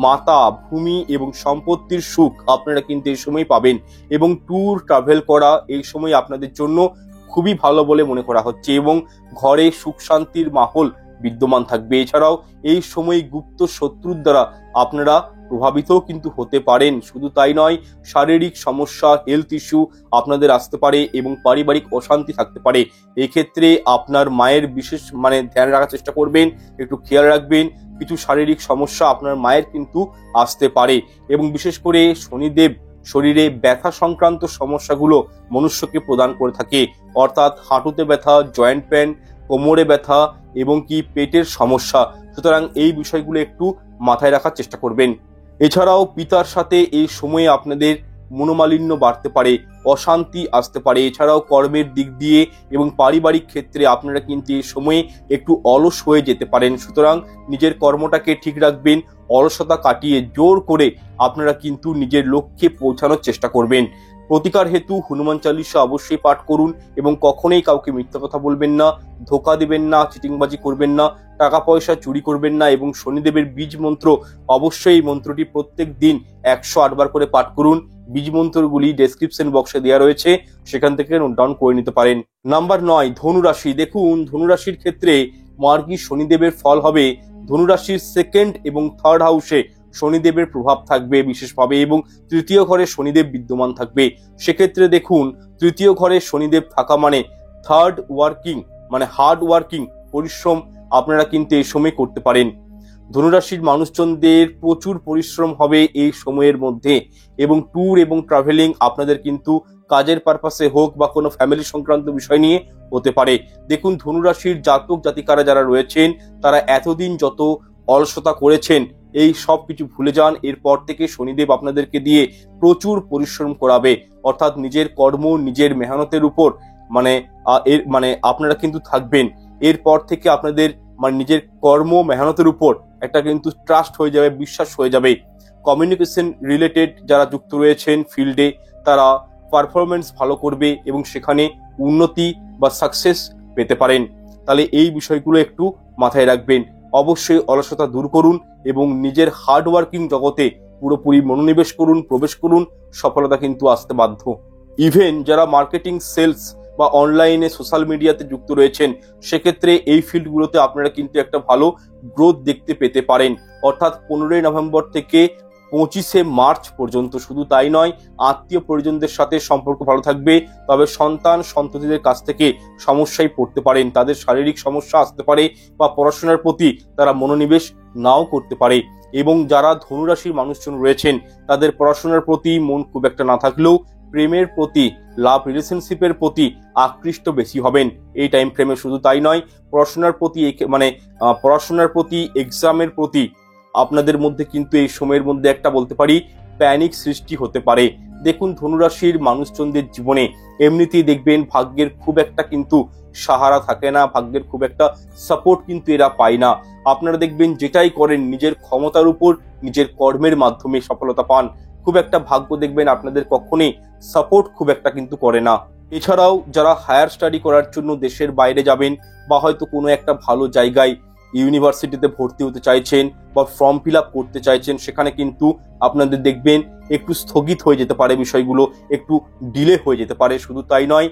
S1: মাতা, ভূমি এবং সম্পত্তির সুখ আপনারা কিন্তু এই সময় পাবেন এবং ট্যুর ট্রাভেল করা এই সময় আপনাদের জন্য খুবই ভালো বলে মনে করা হচ্ছে এবং ঘরে সুখ শান্তির মাহল বিদ্যমান থাকবে। এছাড়াও এই সময় গুপ্ত শত্রুর দ্বারা আপনারা প্রভাবিত কিন্তু হতে পারেন। শুধু তাই নয়, শারীরিক সমস্যা, হেলথ ইস্যু আপনাদের আসতে পারে এবং পারিবারিক অশান্তি থাকতে পারে। এক্ষেত্রে আপনার মায়ের বিশেষ মানে ধ্যান রাখার চেষ্টা করবেন, একটু খেয়াল রাখবেন। কিছু শারীরিক সমস্যা আপনার মায়ের কিন্তু আসতে পারে এবং বিশেষ করে শনিদেব শরীরে ব্যথা সংক্রান্ত সমস্যাগুলো মনুষ্যকে প্রদান করে থাকে, অর্থাৎ হাঁটুতে ব্যথা, জয়েন্ট পেন, কোমরে ব্যথা এবং কি পেটের সমস্যা। সুতরাং এই বিষয়গুলো একটু মাথায় রাখার চেষ্টা করবেন। এছাড়াও পিতার সাথে এই সময়ে আপনাদের মনোমালিন্য বাড়তে পারে, অশান্তি আসতে পারে। এছাড়াও কর্মের দিক দিয়ে এবং পারিবারিক ক্ষেত্রে আপনারা কিন্তু এই সময়ে একটু অলস হয়ে যেতে পারেন। সুতরাং নিজের কর্মটাকে ঠিক রাখবেন, অলসতা কাটিয়ে জোর করে আপনারা কিন্তু নিজের লক্ষ্যে পৌঁছানোর চেষ্টা করবেন। প্রতিকার হেতু হনুমান চালিসা অবশ্যই পাঠ করুন এবং কখনোই কাউকে মিথ্যা কথা বলবেন না, ধোকা দিবেন না, চিটিংবাজি করবেন না, টাকা পয়সা চুরি করবেন না এবং শনিদেবের বীজ মন্ত্র অবশ্যই এই মন্ত্রটি প্রত্যেক দিন 108 বার করে পাঠ করুন। বীজ মন্ত্রগুলি ডেসক্রিপশন বক্সে দেওয়া রয়েছে, সেখান থেকে নোট ডাউন করে নিতে পারেন। নাম্বার 9, ধনুরাশি। দেখুন, ধনুরাশির ক্ষেত্রে মার্গী শনিদেবের ফল হবে ধনুরাশির সেকেন্ড এবং থার্ড হাউসে শনিদেবের প্রভাব থাকবে বিশেষভাবে এবং তৃতীয় ঘরে শনিদেব বিদ্যমান থাকবে। সেক্ষেত্রে দেখুন, তৃতীয় ঘরে শনিদেব থাকা মানে থার্ড ওয়ার্কিং মানে হার্ড ওয়ার্কিং পরিশ্রম আপনারা কিন্তু এই সময় করতে পারেন। ধনুরাশির মানুষজনদের প্রচুর পরিশ্রম হবে এই সময়ের মধ্যে এবং ট্যুর এবং ট্রাভেলিং আপনাদের কিন্তু কাজের পারপাসে হোক বা কোনো ফ্যামিলি সংক্রান্ত বিষয় নিয়ে হতে পারে। দেখুন, ধনুরাশির জাতক জাতিকারা যারা রয়েছেন তারা এতদিন যত অলসতা করেছেন এই সব কিছু ভুলে যান। এরপর থেকে শনিদেব আপনাদেরকে দিয়ে প্রচুর পরিশ্রম করাবে, অর্থাৎ নিজের কর্ম, নিজের মেহনতের উপর মানে আপনারা কিন্তু থাকবেন। এরপর থেকে আপনাদের মানে নিজের কর্ম মেহনতের উপর একটা কিন্তু ট্রাস্ট হয়ে যাবে, বিশ্বাস হয়ে যাবে। কমিউনিকেশন রিলেটেড যারা যুক্ত রয়েছেন ফিল্ডে, তারা পারফরমেন্স ভালো করবে এবং সেখানে উন্নতি বা সাকসেস পেতে পারেন। তাহলে এই বিষয়গুলো একটু মাথায় রাখবেন। অবশ্যই অলসতা দূর করুন এবং নিজের হার্ডওয়ার্কিং জগতে পুরোপুরি মনোনিবেশ করুন, প্রবেশ করুন, সফলতা কিন্তু আসতে বাধ্য। ইভেন যারা মার্কেটিং, সেলস বা অনলাইনে সোশ্যাল মিডিয়াতে যুক্ত রয়েছেন, সেক্ষেত্রে এই ফিল্ডগুলোতে আপনারা কিন্তু একটা ভালো গ্রোথ দেখতে পেতে পারেন, অর্থাৎ 15 নভেম্বর থেকে 25 মার্চ পর্যন্ত। শুধু তাই নয়, আত্মীয় পরিজনদের সাথে সম্পর্ক ভালো থাকবে, তবে সন্তান সন্ততিদের কাছ থেকে সমস্যায় পড়তে পারেন, তাদের শারীরিক সমস্যা আসতে পারে বা পড়াশোনার প্রতি তারা মনোনিবেশ নাও করতে পারে। এবং যারা ধনুরাশির মানুষজন রয়েছেন তাদের পড়াশোনার প্রতি মন খুব একটা না থাকলেও প্রেমের প্রতি, লাভ রিলেশনশিপের প্রতি আকৃষ্ট বেশি হবেন এই টাইম ফ্রেমে। শুধু তাই নয়, পড়াশোনার প্রতি এক্সামের প্রতি আপনাদের মধ্যে কিন্তু এই সময়ের মধ্যে একটা বলতে পারি প্যানিক সৃষ্টি হতে পারে। দেখুন, ধনুরাশির মানুষজনদের জীবনে এমনিতেই দেখবেন ভাগ্যের খুব একটা কিন্তু সাহারা থাকে না, ভাগ্যের খুব একটা সাপোর্ট কিন্তু এরা পায় না। আপনারা দেখবেন যেটাই করেন নিজের ক্ষমতার উপর, নিজের কর্মের মাধ্যমে সফলতা পান। খুব একটা ভাগ্য দেখবেন আপনাদের কখনোই সাপোর্ট খুব একটা কিন্তু করে না। এছাড়াও যারা হায়ার স্টাডি করার জন্য দেশের বাইরে যাবেন বা হয়তো কোনো একটা ভালো জায়গায় ইউনিভার্সিটিতে ভর্তি হতে চাইছেন বা ফর্ম ফিল আপ করতে চাইছেন, সেখানে কিন্তু আপনাদের দেখবেন একটু স্থগিত হয়ে যেতে পারে, বিষয়গুলো একটু ডিলে হয়ে যেতে পারে। শুধু তাই নয়,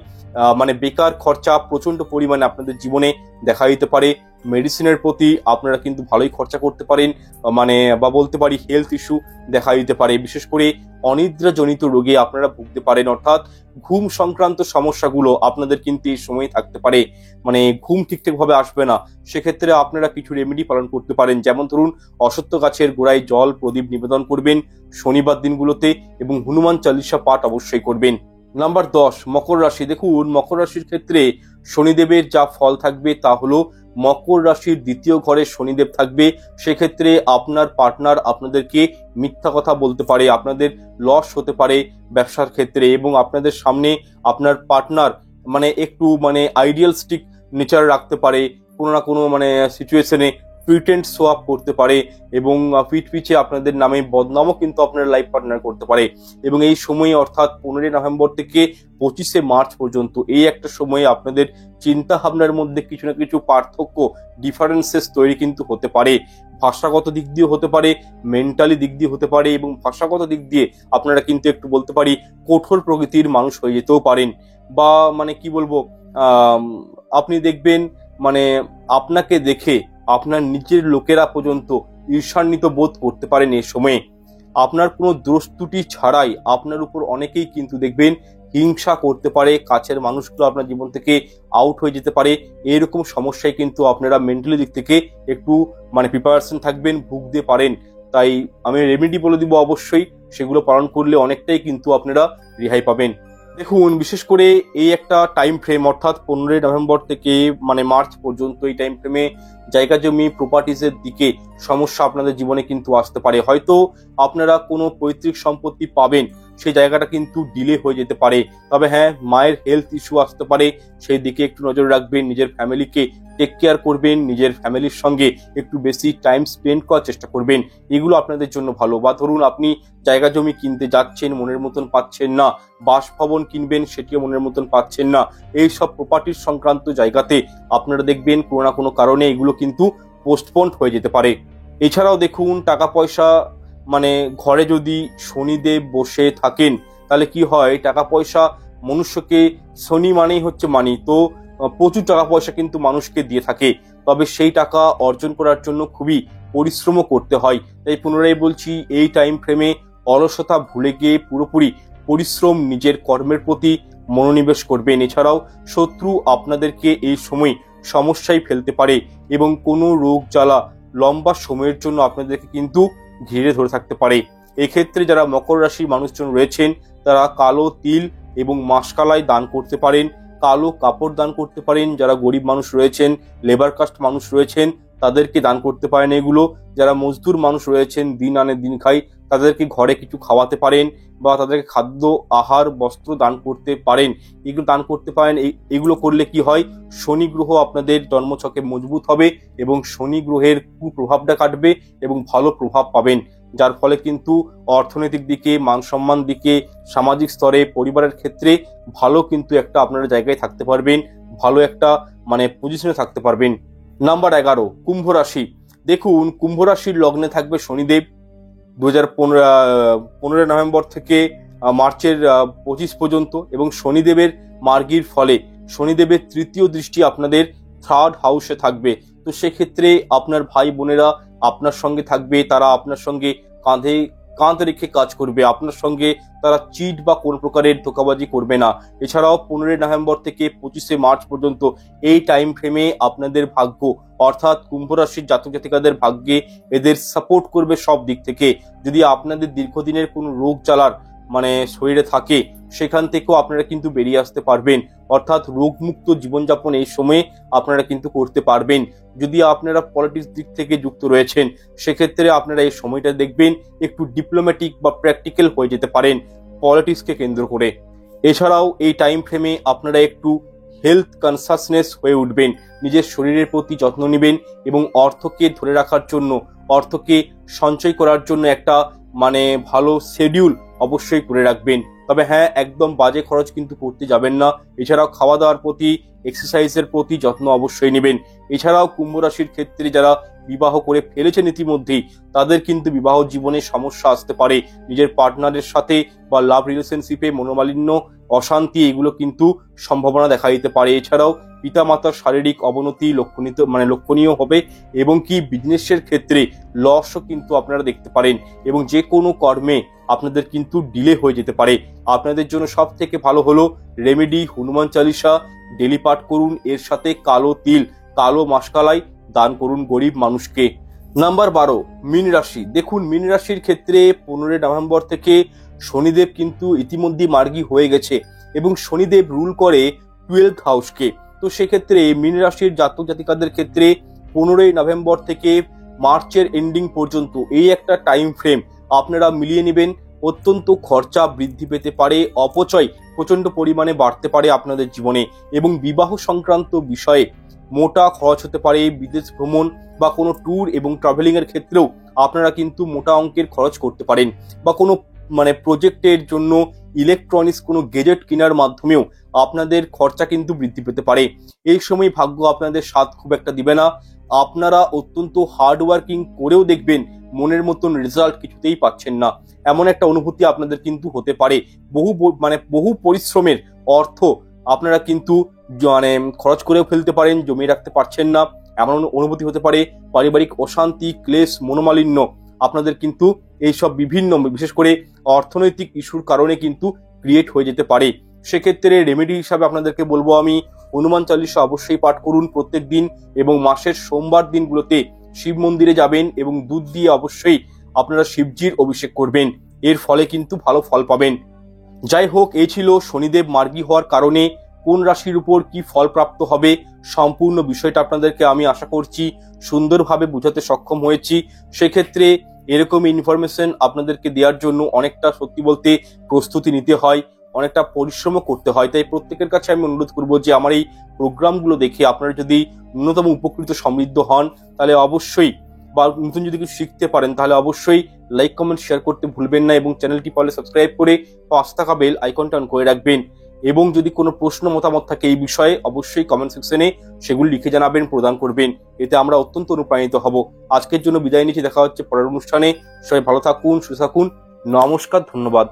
S1: মানে বেকার খরচা প্রচন্ড পরিমাণে আপনাদের জীবনে দেখা দিতে পারে। মেডিসিনের প্রতি আপনারা কিন্তু ভালোই খরচা করতে পারেন, মানে বা বলতে পারি হেলথ ইস্যু দেখা দিতে পারে। বিশেষ করে অনিদ্রাজনিত রোগে আপনারা ভুগতে পারেন, অর্থাৎ ঘুম সংক্রান্ত সমস্যাগুলো আপনাদের কিন্তু এই সময় থাকতে পারে, মানে ঘুম ঠিকঠাক ভাবে আসবে না। সেক্ষেত্রে আপনারা কিছু রেমেডি পালন করতে পারেন, যেমন ধরুন অশ্বত্থ গাছের গোড়ায় জল প্রদীপ নিবেদন করবেন শনিবার দিনগুলোতে এবং হনুমান চালিসা পাঠ অবশ্যই করবেন। নাম্বার 10, মকর রাশি। দেখুন, মকর রাশির ক্ষেত্রে শনিদেবের যা ফল থাকবে তা হলো মকর রাশির দ্বিতীয় ঘরে শনিদেব থাকবে। সেক্ষেত্রে আপনার পার্টনার আপনাদেরকে মিথ্যা কথা বলতে পারে, আপনাদের লস হতে পারে ব্যবসার ক্ষেত্রে, এবং আপনাদের সামনে আপনার পার্টনার মানে একটু মানে আইডিয়ালিস্টিক নেচার রাখতে পারে, কোনো না কোনো মানে সিচুয়েশনে প্রিটেন্ড শো আপ করতে পারে এবং পিঠ পিছে আপনাদের নামে বদনামও কিন্তু আপনার লাইফ পার্টনার করতে পারে। এবং এই সময়ে অর্থাৎ 15 নভেম্বর থেকে 25 মার্চ পর্যন্ত এই একটা সময়ে আপনাদের চিন্তা ভাবনার মধ্যে কিছু না কিছু পার্থক্য, ডিফারেন্সেস তৈরি কিন্তু হতে পারে। ভাষাগত দিক দিয়ে হতে পারে, মেন্টালি দিক দিয়ে হতে পারে, এবং ভাষাগত দিক দিয়ে আপনারা কিন্তু একটু বলতে পারি কঠোর প্রকৃতির মানুষ হয়ে যেতেও পারেন। বা মানে কি বলবো, আপনি দেখবেন মানে আপনাকে দেখে আপনার নিজের লোকেরা পর্যন্ত ঈর্ষান্বিত বোধ করতে পারেন এই সময়ে। আপনার কোনো দোষ ত্রুটি ছাড়াই আপনার উপর অনেকেই কিন্তু দেখবেন হিংসা করতে পারে, কাছের মানুষগুলো আপনার জীবন থেকে আউট হয়ে যেতে পারে। এরকম সমস্যায় কিন্তু আপনারা মেন্টালি দিক থেকে একটু মানে প্রিপারেশন থাকবেন, ভুগতে পারেন। তাই আমি রেমেডি বলে দিব, অবশ্যই সেগুলো পালন করলে অনেকটাই কিন্তু আপনারা রেহাই পাবেন। দেখুন, বিশেষ করে এই একটা টাইম ফ্রেম অর্থাৎ 15 নভেম্বর থেকে মানে মার্চ পর্যন্ত এই টাইম ফ্রেমে জায়গা জমি প্রপার্টিজের দিকে সমস্যা আপনাদের জীবনে কিন্তু আসতে পারে। হয়তো আপনারা কোনো পৈতৃক সম্পত্তি পাবেন, সেই জায়গাটা কিন্তু ডিলে হয়ে যেতে পারে। তবে হ্যাঁ, মায়ের হেলথ ইস্যু আসতে পারে, সেই দিকে একটু নজর রাখবেন। নিজের ফ্যামিলিকে টেক কেয়ার করবেন, নিজের ফ্যামিলির সঙ্গে একটু বেশি টাইম স্পেন্ড করার চেষ্টা করবেন, এগুলো আপনাদের জন্য ভালো। বা ধরুন আপনি জায়গা জমি কিনতে যাচ্ছেন, মনের মতন পাচ্ছেন না, বাসভবন কিনবেন, সেটিও মনের মতন পাচ্ছেন না, এই সব প্রপার্টির সংক্রান্ত জায়গাতে আপনারা দেখবেন কোনো না কোনো কারণে এগুলো কিন্তু পোস্টপোন্ড হয়ে যেতে পারে। এছাড়াও দেখুন, টাকা পয়সা মানে ঘরে যদি শনিদেব বসে থাকেন তাহলে কি হয়, টাকা পয়সা মনুষ্যকে, শনি মানেই হচ্ছে মানি, তো প্রচুর টাকা পয়সা কিন্তু মানুষকে দিয়ে থাকে। তবে সেই টাকা অর্জন করার জন্য খুবই পরিশ্রমও করতে হয়। তাই পুনরায় বলছি, এই টাইম ফ্রেমে অলসতা ভুলে গিয়ে পুরোপুরি পরিশ্রম, নিজের কর্মের প্রতি মনোনিবেশ করবেন। এছাড়াও শত্রু আপনাদেরকে এই সময় সমস্যায় ফেলতে পারে এবং কোনো রোগ জ্বালা লম্বা সময়ের জন্য আপনাদেরকে কিন্তু ঘিরে ধরে থাকতে পারে। এক্ষেত্রে যারা মকর রাশির মানুষজন রয়েছেন তারা কালো তিল এবং মাসকালাই দান করতে পারেন, কালো কাপড় দান করতে পারেন। যারা গরিব মানুষ রয়েছেন, লেবার কাস্ট মানুষ রয়েছেন, তাদেরকে দান করতে পারেন এগুলো। যারা মজদুর মানুষ রয়েছেন, দিন আনে দিন খাই, তাদেরকে ঘরে কিছু খাওয়াতে পারেন বা তাদেরকে খাদ্য, আহার, বস্ত্র দান করতে পারেন, এগুলো দান করতে পারেন। এগুলো করলে কি হয়, শনি গ্রহ আপনাদের জন্মছকে মজবুত হবে এবং শনি গ্রহের কুপ্রভাবটা কাটবে এবং ভালো প্রভাব পাবেন, যার ফলে কিন্তু অর্থনৈতিক দিকে, মান সম্মান দিকে, সামাজিক স্তরে, পরিবারের ক্ষেত্রে ভালো কিন্তু একটা আপনারা জায়গায় থাকতে পারবেন, ভালো একটা মানে পজিশনে থাকতে পারবেন। নাম্বার 11, কুম্ভ রাশি। দেখুন, কুম্ভ রাশির লগ্নে থাকবে শনিদেব 2015 নভেম্বর থেকে মার্চের 25 পর্যন্ত, এবং শনিদেবের মার্গীর ফলে শনিদেবের তৃতীয় দৃষ্টি আপনাদের 3rd হাউসে থাকবে। তো সেক্ষেত্রে আপনার ভাই বোনেরা আপনার সঙ্গে থাকবে, তারা আপনার সঙ্গে কাঁধে কাঁধ রেখে কাজ করবে, আপনার সঙ্গে তারা চিট বা কোন প্রকারের ধোঁকাবাজি করবে না। এছাড়াও 15 নভেম্বর থেকে 25 মার্চ পর্যন্ত এই টাইম ফ্রেমে আপনাদের ভাগ্য অর্থাৎ কুম্ভ রাশির জাতক জাতিকাদের ভাগ্যে এদের সাপোর্ট করবে সব দিক থেকে। যদি আপনাদের দীর্ঘদিনের কোনো রোগ জ্বালার মানে শরীরে থাকে, সেখান থেকেও আপনারা কিন্তু বেরিয়ে আসতে পারবেন, অর্থাৎ রোগমুক্ত জীবনযাপন এই সময়ে আপনারা কিন্তু করতে পারবেন। যদি আপনারা পলিটিক্স দিক থেকে যুক্ত রয়েছেন, সেক্ষেত্রে আপনারা এই সময়টা দেখবেন একটু ডিপ্লোম্যাটিক বা প্র্যাকটিক্যাল হয়ে যেতে পারেন পলিটিক্সকে কেন্দ্র করে। এছাড়াও এই টাইম ফ্রেমে আপনারা একটু হেলথ কনসাসনেস হয়ে উঠবেন, নিজের শরীরের প্রতি যত্ন নেবেন এবং অর্থকে ধরে রাখার জন্য, অর্থকে সঞ্চয় করার জন্য একটা ভালো শিডিউল অবশ্যই করে রাখবেন। তবে হ্যাঁ, একদম বাজে খরচ কিন্তু করতে যাবেন না। এছাড়াও খাওয়া দাওয়ার প্রতি, এক্সারসাইজের প্রতি যত্ন অবশ্যই নেবেন। এছাড়াও কুম্ভ রাশির ক্ষেত্রে যারা বিবাহ করে ফেলেছেন ইতিমধ্যেই, তাদের কিন্তু বিবাহ জীবনে সমস্যা আসতে পারে। নিজের পার্টনারের সাথে বা লাভ রিলেশনশিপে মনোমালিন্য, অশান্তি, এগুলো কিন্তু সম্ভাবনা দেখা দিতে পারে। এছাড়াও পিতামাতার শারীরিক অবনতি লক্ষণীয় হবে এবং কি বিজনেসের ক্ষেত্রে লসও কিন্তু আপনারা দেখতে পারেন এবং যে কোনো কর্মে আপনাদের কিন্তু ডিলে হয়ে যেতে পারে। আপনাদের জন্য সব থেকে ভালো হলো রেমেডি হনুমান চালিসা ডেলি পাঠ করুন, এর সাথে কালো তিল, কালো মাসকালাই দান করুন গরিব মানুষকে। নাম্বার 12, মীন রাশি। দেখুন, মীন রাশির ক্ষেত্রে 15 নভেম্বর থেকে শনিদেব কিন্তু ইতিমধ্যে মার্গী হয়ে গেছে এবং শনিদেব রুল করে 12th হাউসকে। তো সেক্ষেত্রে মীন রাশির জাতক জাতিকাদের ক্ষেত্রে 15 নভেম্বর থেকে মার্চের এন্ডিং পর্যন্ত এই একটা টাইম ফ্রেম আপনারা মিলিয়ে নেবেন। অত্যন্ত খরচা বৃদ্ধি পেতে পারে, অপচয় প্রচন্ড পরিমাণে বাড়তে পারে আপনাদের জীবনে এবং বিবাহ সংক্রান্ত বিষয়ে মোটা খরচ হতে পারে। বিদেশ ভ্রমণ বা কোনো ট্যুর এবং ট্রাভেলিং এর ক্ষেত্রেও আপনারা কিন্তু মোটা অঙ্কের খরচ করতে পারেন বা কোনো প্রজেক্টের জন্য ইলেকট্রনিক্স কোনো গেজেট কেনার মাধ্যমেও আপনাদের খরচা কিন্তু বৃদ্ধি পেতে পারে। এই সময় ভাগ্য আপনাদের সাথ খুব একটা দিবে না। আপনারা অত্যন্ত হার্ড ওয়ার্কিং করেও দেখবেন মনের মতন রেজাল্ট কিছুতেই পাচ্ছেন না, এমন একটা অনুভূতি আপনাদের কিন্তু হতে পারে। বহু পরিশ্রমের অর্থ আপনারা কিন্তু খরচ করেও ফেলতে পারেন, জমিয়ে রাখতে পারছেন না, এমন অনুভূতি হতে পারে। পারিবারিক অশান্তি, ক্লেশ, মনোমালিন্য আপনাদের কিন্তু এইসব বিভিন্ন বিশেষ করে অর্থনৈতিক ইস্যুর কারণে কিন্তু ক্রিয়েট হয়ে যেতে পারে। সেক্ষেত্রে রেমেডি হিসাবে আপনাদেরকে বলবো আমি, হনুমান চালিসা অবশ্যই পাঠ করুন প্রত্যেক দিন এবং মাসের সোমবার দিনগুলোতে শিব মন্দিরে যাবেন এবং দুধ দিয়ে অবশ্যই আপনারা শিবজির অভিষেক করবেন, এর ফলে কিন্তু ভালো ফল পাবেন। যাই হোক, এই ছিল শনিদেব মার্গী হওয়ার কারণে কোন রাশির উপর কি ফল প্রাপ্ত হবে সম্পূর্ণ বিষয়টা আপনাদেরকে আমি আশা করছি সুন্দরভাবে বোঝাতে সক্ষম হয়েছি। সেক্ষেত্রে এরকম ইনফরমেশন আপনাদেরকে দেওয়ার জন্য অনেকটা সত্যি বলতে প্রস্তুতি নিতে হয়, অনেকটা পরিশ্রমও করতে হয়। তাই প্রত্যেকের কাছে আমি অনুরোধ করবো যে আমার এই প্রোগ্রামগুলো দেখে আপনারা যদি ন্যূনতম উপকৃত সমৃদ্ধ হন, তাহলে অবশ্যই, বা নতুন যদি কিছু শিখতে পারেন, তাহলে অবশ্যই লাইক, কমেন্ট, শেয়ার করতে ভুলবেন না এবং চ্যানেলটি পারলে সাবস্ক্রাইব করে পাশ থাকা বেল আইকনটা অন করে রাখবেন। এবং যদি কোনো প্রশ্ন মতামত থাকে এই বিষয়ে অবশ্যই কমেন্ট সেকশনে সেগুলি লিখে জানাবেন, প্রদান করবেন, এতে আমরা অত্যন্ত অনুপ্রাণিত হব। আজকের জন্য বিদায় নিচ্ছি, দেখা হচ্ছে পরের অনুষ্ঠানে। সবাই ভালো থাকুন, সুস্থ থাকুন, নমস্কার, ধন্যবাদ।